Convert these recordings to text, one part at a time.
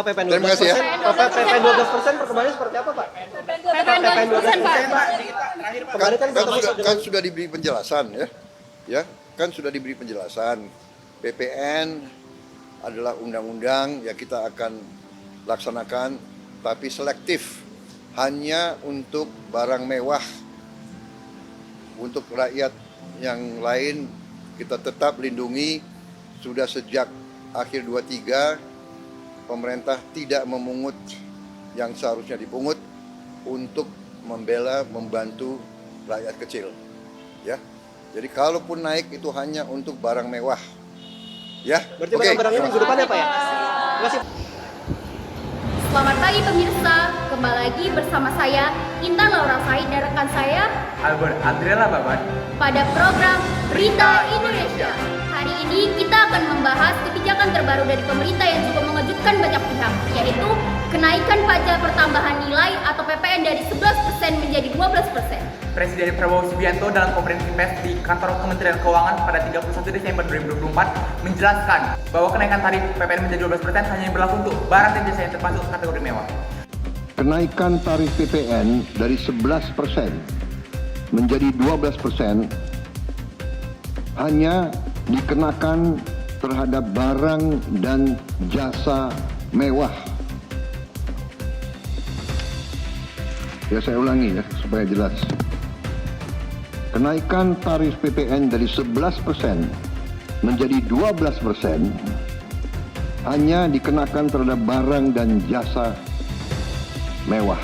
PPN Terima kasih ya. 12%, PPN 12% perkembangannya seperti apa, Pak? PPN 12%, Pak. Kemarin Kan sudah diberi penjelasan ya, kan sudah diberi penjelasan. PPN adalah undang-undang yang kita akan laksanakan, tapi selektif, hanya untuk barang mewah. Untuk rakyat yang lain kita tetap lindungi. Sudah sejak akhir 23 pemerintah tidak memungut yang seharusnya dipungut untuk membantu rakyat kecil, ya. Jadi kalaupun naik itu hanya untuk barang mewah, ya. Berarti barang-barangnya minggu depan ya, Pak ya? Terima kasih. Selamat pagi pemirsa, kembali lagi bersama saya Intan Laura Said dan rekan saya Albert Adriela Baban pada program Berita Indonesia. Hari ini kita akan membahas kebijakan terbaru dari pemerintah yang cukup mengejutkan banyak pihak, yaitu kenaikan pajak pertambahan nilai atau PPN dari 11% menjadi 12%. Presiden Prabowo Subianto dalam konferensi pers di kantor Kementerian Keuangan pada 31 Desember 2024 menjelaskan bahwa kenaikan tarif PPN menjadi 12% hanya berlaku untuk barang dan jasa yang termasuk kategori mewah. Kenaikan tarif PPN dari 11% menjadi 12% hanya dikenakan terhadap barang dan jasa mewah. Ya, saya ulangi ya supaya jelas. Kenaikan tarif PPN dari 11% menjadi 12% hanya dikenakan terhadap barang dan jasa mewah.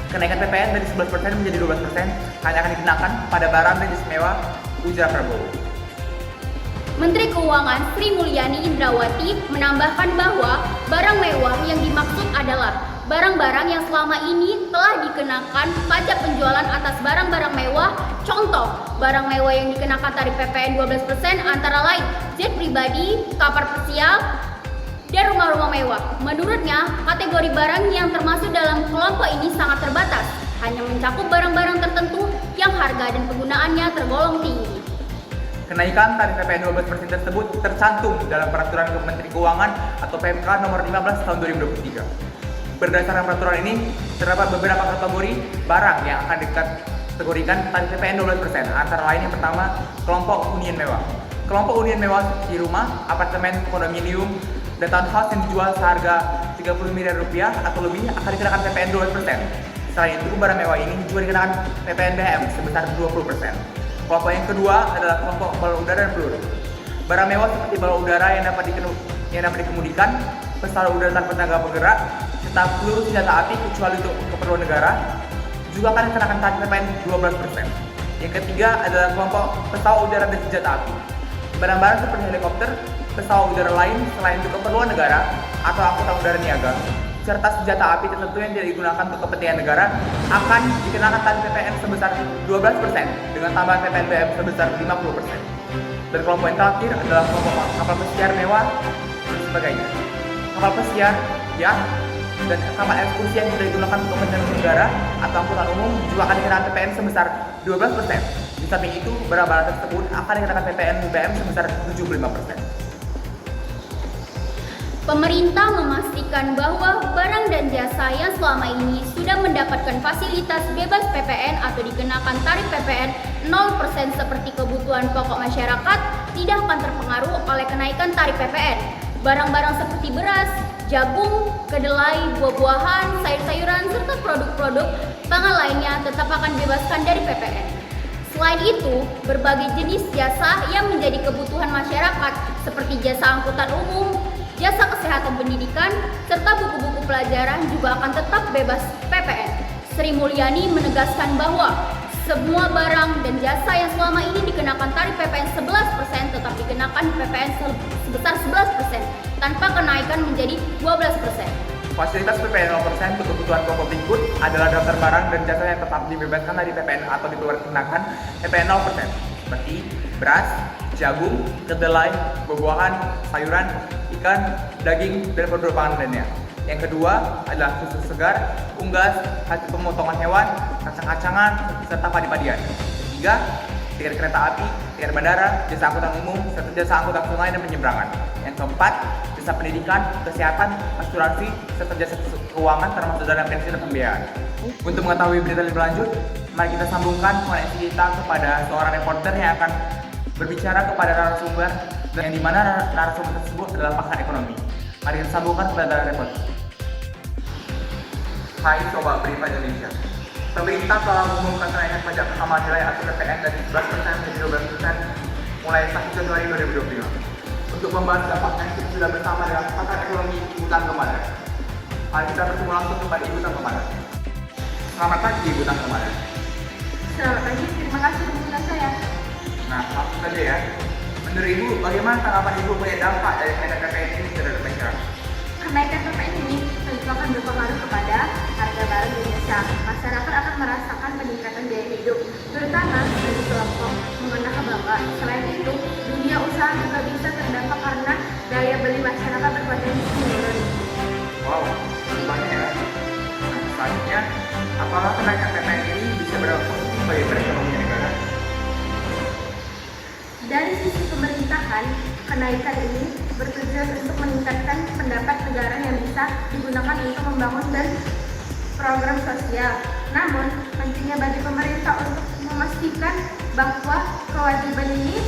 Kenaikan PPN dari 11% menjadi 12% hanya akan dikenakan pada barang dan jasa mewah, ujar Prabowo. Menteri Keuangan Sri Mulyani Indrawati menambahkan bahwa barang mewah yang dimaksud adalah barang-barang yang selama ini telah dikenakan pajak penjualan atas barang-barang mewah. Contoh, barang mewah yang dikenakan tarif PPN 12% antara lain jet pribadi, kapal pesiar, dan rumah-rumah mewah. Menurutnya, kategori barang yang termasuk dalam kelompok ini sangat terbatas, hanya mencakup barang-barang tertentu yang harga dan penggunaannya tergolong tinggi. Kenaikan tarif PPN 12% tersebut tercantum dalam Peraturan Menteri Keuangan atau PMK nomor 15 tahun 2023. Berdasarkan peraturan ini, terdapat beberapa kategori barang yang akan dikategorikan tarif PPN 12%, antara lain yang pertama, kelompok hunian mewah. Kelompok hunian mewah seperti rumah, apartemen, kondominium, dan townhouse yang dijual seharga 30 miliar rupiah atau lebih akan dikenakan PPN 12%. Selain itu, barang mewah ini juga dikenakan PPN BM sebesar 20%. Kelompok yang kedua adalah kelompok balon udara dan peluru. Barang mewah seperti balon udara yang dapat dikemudikan, pesawat udara tanpa tenaga bergerak, serta peluru senjata api kecuali untuk keperluan negara, juga akan dikenakan tarif PPN 12%. Yang ketiga adalah kelompok pesawat udara dan senjata api. Barang-barang seperti helikopter, pesawat udara lain selain untuk keperluan negara atau angkutan udara niaga, serta senjata api tertentu yang tidak digunakan untuk kepentingan negara akan dikenakan tarif PPN sebesar 12% dengan tambahan PPN BM sebesar 50%. Dan kelompok yang terakhir adalah kelompok kapal pesiar mewah dan sebagainya. Kapal pesiar, ya, dan kapal ekskursi yang tidak digunakan untuk kepentingan negara atau angkutan umum juga akan dikenakan PPN sebesar 12%. Di samping itu, barang-barang tersebut akan dikenakan PPN BM sebesar 75%. Pemerintah memastikan bahwa barang dan jasa yang selama ini sudah mendapatkan fasilitas bebas PPN atau dikenakan tarif PPN 0% seperti kebutuhan pokok masyarakat tidak akan terpengaruh oleh kenaikan tarif PPN. Barang-barang seperti beras, jagung, kedelai, buah-buahan, sayur-sayuran, serta produk-produk pangan lainnya tetap akan dibebaskan dari PPN. Selain itu, berbagai jenis jasa yang menjadi kebutuhan masyarakat seperti jasa angkutan umum, jasa kesehatan pendidikan, serta buku-buku pelajaran juga akan tetap bebas PPN. Sri Mulyani menegaskan bahwa semua barang dan jasa yang selama ini dikenakan tarif PPN 11% tetap dikenakan PPN sebesar 11% tanpa kenaikan menjadi 12%. Fasilitas PPN 0% untuk kebutuhan pokok berikut adalah daftar barang dan jasa yang tetap dibebaskan dari PPN atau dikenakan PPN 0%, seperti beras, jagung, kedelai, buah-buahan, sayuran, ikan, daging, dan produk pangan lainnya. Yang kedua adalah susu segar, unggas, hasil pemotongan hewan, kacang-kacangan, serta padi-padian. Ketiga, tiket kereta api, tiket bandara, jasa angkutan umum, serta jasa angkutan sungai dan penyeberangan. Yang keempat, jasa pendidikan, kesehatan, asuransi, serta jasa keuangan termasuk dana pensiun dan pembiayaan. Untuk mengetahui berita lebih lanjut, mari kita sambungkan koneksi kita kepada seorang reporter yang akan berbicara kepada narasumber dan yang dimana narasumber tersebut adalah pakar ekonomi. Mari kita sambungkan kepada reporter. Hai Sobat Berita Indonesia. Pemerintah telah mengumumkan kenaikan pajak pertama nilai atau PPN dari 11% menjadi 12% mulai 1 Januari 2025. Untuk membahas dampaknya, kita sudah bersama dengan pakar ekonomi Ibu Tangga Mada. Mari kita bertemu langsung kepada Ibu Tangga Mada. Selamat pagi Ibu Tangga Mada. Selamat pagi, terima kasih mengundang saya. Nah, langsung saja ya. Menurut Ibu, bagaimana tanggapan Ibu melihat dampak dari kenaikan PPN ini terhadap masyarakat? Kenaikan PPN ini tentu akan berpengaruh kepada harga barang dan jasa. Masyarakat akan merasakan peningkatan biaya hidup, terutama bagi kelompok menengah ke bawah. Selain itu, dunia usaha juga bisa terdampak karena daya beli masyarakat berpotensi menurun. Wow, banyak ya. Nah, selanjutnya, apakah kenaikan PPN ini bisa berdampak positif bagi perekonomian negara? Dari sisi pemerintahan, kenaikan ini bertujuan untuk meningkatkan pendapat negara yang bisa digunakan untuk membangun dan program sosial. Namun, pentingnya bagi pemerintah untuk memastikan bahwa kewajiban ini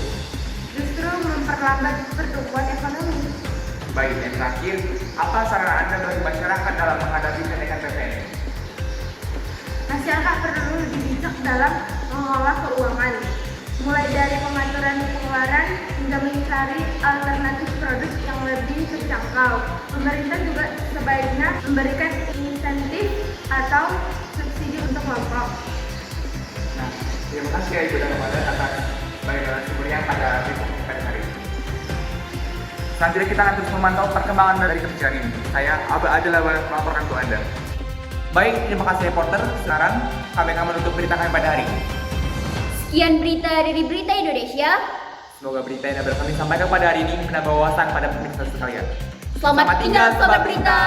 justru memperlambat pertumbuhan ekonomi. Baik, yang terakhir, apa saran Anda bagi masyarakat dalam menghadapi kenaikan PPN? Masyarakat perlu lebih bijak dalam mengelola keuangan, mulai dari pengaturan pengeluaran hingga mencari alternatif produk yang lebih terjangkau. Pemerintah juga sebaiknya memberikan insentif atau subsidi untuk kelompok. Nah, terima kasih ya Ibu Tangga Mada atas bagian sumbernya pada berita pada hari ini. Selanjutnya kita akan terus memantau perkembangan dari kebijakan ini. Saya Abah Adil melaporkan untuk Anda. Baik, terima kasih reporter. Sekarang kami akan menutup berita kami pada hari ini. Sekian berita dari Berita Indonesia. Semoga berita yang dapat kami sampaikan pada hari ini menambah wawasan pada pemirsa sekalian. Selamat tinggal Sobat Berita.